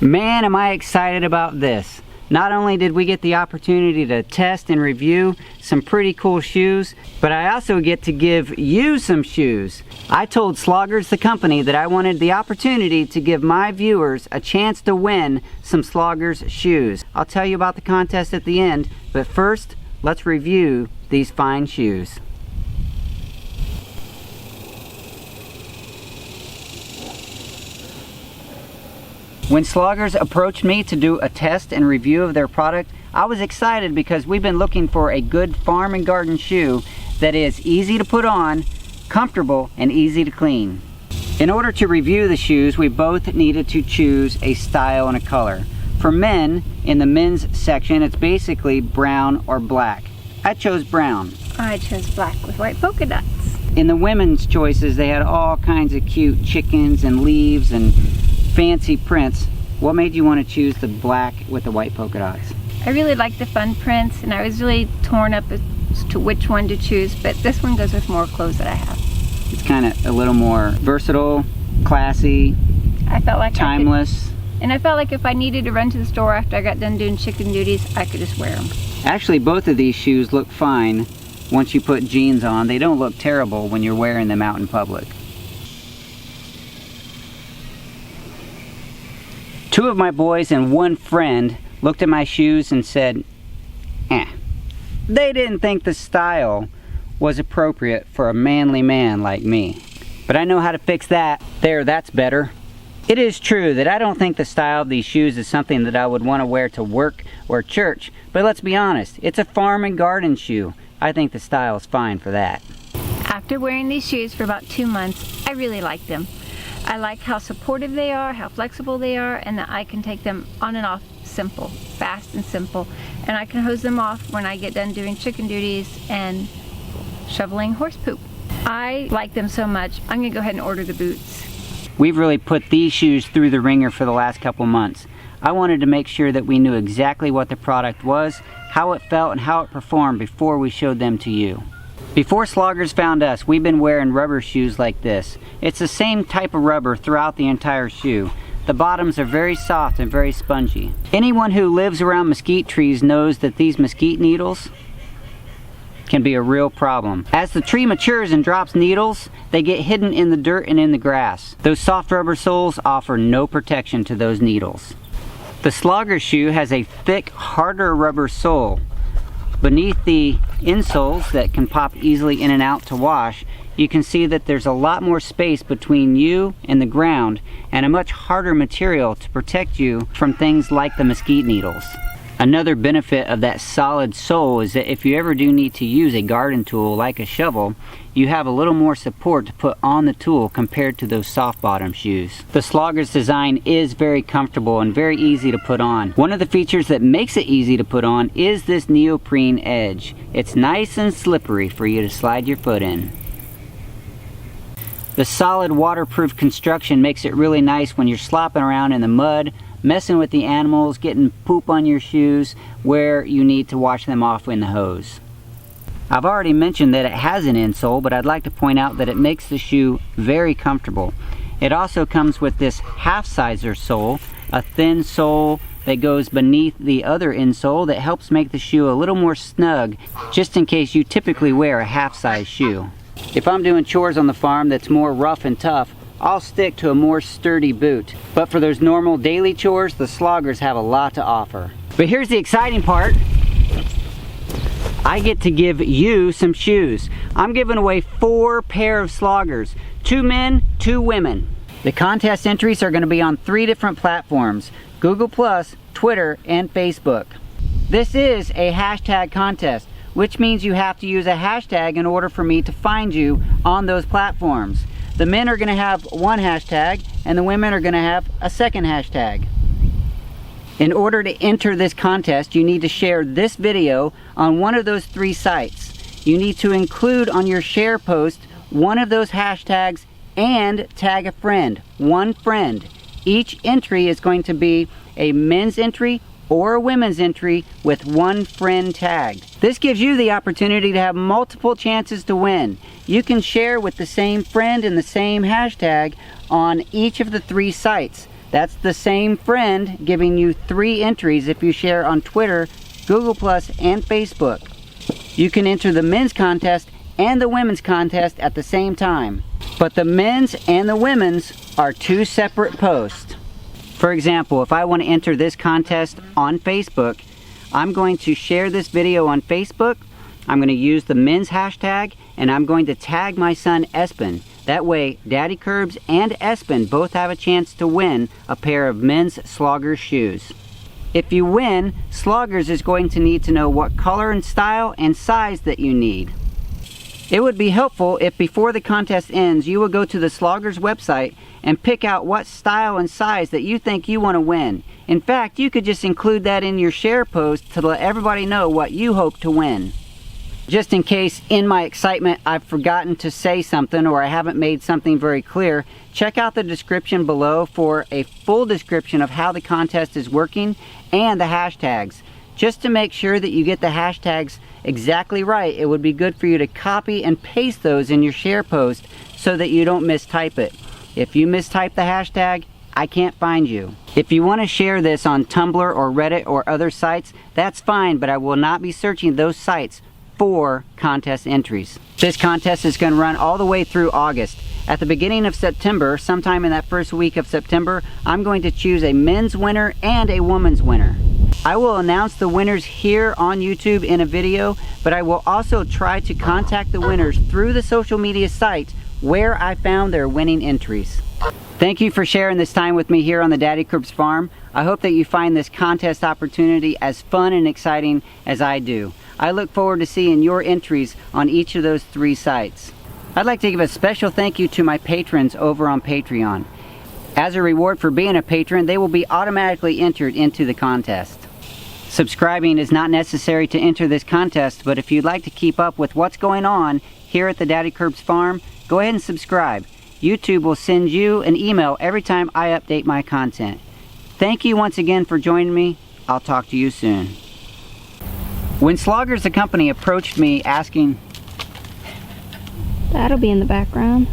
Man, am I excited about this. Not only did we get the opportunity to test and review some pretty cool shoes, but I also get to give you some shoes. I told Sloggers the company that I wanted the opportunity to give my viewers a chance to win some Sloggers shoes. I'll tell you about the contest at the end, but first, let's review these fine shoes. When Sloggers approached me to do a test and review of their product, I was excited because we've been looking for a good farm and garden shoe that is easy to put on, comfortable, and easy to clean. In order to review the shoes, we both needed to choose a style and a color. For men, in the men's section, it's basically brown or black. I chose brown. I chose black with white polka dots. In the women's choices, they had all kinds of cute chickens and leaves and fancy prints. What made you want to choose the black with the white polka dots? I really like the fun prints, and I was really torn up as to which one to choose, but this one goes with more clothes that I have. It's kind of a little more versatile, classy, I felt like timeless. I felt like if I needed to run to the store after I got done doing chicken duties, I could just wear them. Actually, both of these shoes look fine once you put jeans on. They don't look terrible when you're wearing them out in public. Two of my boys and one friend looked at my shoes and said, eh. They didn't think the style was appropriate for a manly man like me. But I know how to fix that. There, that's better. It is true that I don't think the style of these shoes is something that I would want to wear to work or church, but let's be honest, it's a farm and garden shoe. I think the style is fine for that. After wearing these shoes for about 2 months, I really like them. I like how supportive they are, how flexible they are, and that I can take them on and off simple, fast and simple. And I can hose them off when I get done doing chicken duties and shoveling horse poop. I like them so much, I'm gonna go ahead and order the boots. We've really put these shoes through the ringer for the last couple months. I wanted to make sure that we knew exactly what the product was, how it felt, and how it performed before we showed them to you. Before Sloggers found us, we've been wearing rubber shoes like this. It's the same type of rubber throughout the entire shoe. The bottoms are very soft and very spongy. Anyone who lives around mesquite trees knows that these mesquite needles can be a real problem. As the tree matures and drops needles, they get hidden in the dirt and in the grass. Those soft rubber soles offer no protection to those needles. The Sloggers shoe has a thick, harder rubber sole. Beneath the insoles that can pop easily in and out to wash, you can see that there's a lot more space between you and the ground and a much harder material to protect you from things like the mesquite needles. Another benefit of that solid sole is that if you ever do need to use a garden tool like a shovel, you have a little more support to put on the tool compared to those soft bottom shoes. The Sloggers design is very comfortable and very easy to put on. One of the features that makes it easy to put on is this neoprene edge. It's nice and slippery for you to slide your foot in. The solid waterproof construction makes it really nice when you're slopping around in the mud, messing with the animals, getting poop on your shoes where you need to wash them off in the hose. I've already mentioned that it has an insole, but I'd like to point out that it makes the shoe very comfortable. It also comes with this half-sizer sole, a thin sole that goes beneath the other insole that helps make the shoe a little more snug, just in case you typically wear a half-size shoe. If I'm doing chores on the farm that's more rough and tough, I'll stick to a more sturdy boot. But for those normal daily chores, the Sloggers have a lot to offer. But here's the exciting part. I get to give you some shoes. I'm giving away 4 pair of Sloggers. 2 men, 2 women. The contest entries are going to be on 3 different platforms: Google+, Twitter, and Facebook. This is a hashtag contest, which means you have to use a hashtag in order for me to find you on those platforms. The men are going to have one hashtag, and the women are going to have a second hashtag. In order to enter this contest, you need to share this video on one of those 3 sites. You need to include on your share post one of those hashtags and tag a friend, 1 friend. Each entry is going to be a men's entry or a women's entry with 1 friend tagged. This gives you the opportunity to have multiple chances to win. You can share with the same friend and the same hashtag on each of the 3 sites. That's the same friend giving you 3 entries if you share on Twitter, Google+, and Facebook. You can enter the men's contest and the women's contest at the same time. But the men's and the women's are 2 separate posts. For example, if I want to enter this contest on Facebook, I'm going to share this video on Facebook. I'm going to use the men's hashtag, and I'm going to tag my son Espen. That way, Daddykirbs and Espen both have a chance to win a pair of men's Sloggers shoes. If you win, Sloggers is going to need to know what color and style and size that you need. It would be helpful if before the contest ends, you would go to the Sloggers website and pick out what style and size that you think you want to win. In fact, you could just include that in your share post to let everybody know what you hope to win. Just in case in my excitement I've forgotten to say something or I haven't made something very clear, check out the description below for a full description of how the contest is working and the hashtags. Just to make sure that you get the hashtags exactly right, it would be good for you to copy and paste those in your share post so that you don't mistype it. If you mistype the hashtag, I can't find you. If you want to share this on Tumblr or Reddit or other sites, that's fine, but I will not be searching those sites for contest entries. This contest is going to run all the way through August. At the beginning of September, sometime in that first week of September, I'm going to choose a men's winner and a woman's winner. I will announce the winners here on YouTube in a video, but I will also try to contact the winners through the social media sites where I found their winning entries. Thank you for sharing this time with me here on the Daddykirbs farm. I hope that you find this contest opportunity as fun and exciting as I do. I look forward to seeing your entries on each of those 3 sites. I'd like to give a special thank you to my patrons over on Patreon. As a reward for being a patron, they will be automatically entered into the contest. Subscribing is not necessary to enter this contest, but if you'd like to keep up with what's going on here at the Daddykirbs farm, go ahead and subscribe. YouTube will send you an email every time I update my content. Thank you once again for joining me. I'll talk to you soon. When Sloggers the company approached me asking... That'll be in the background.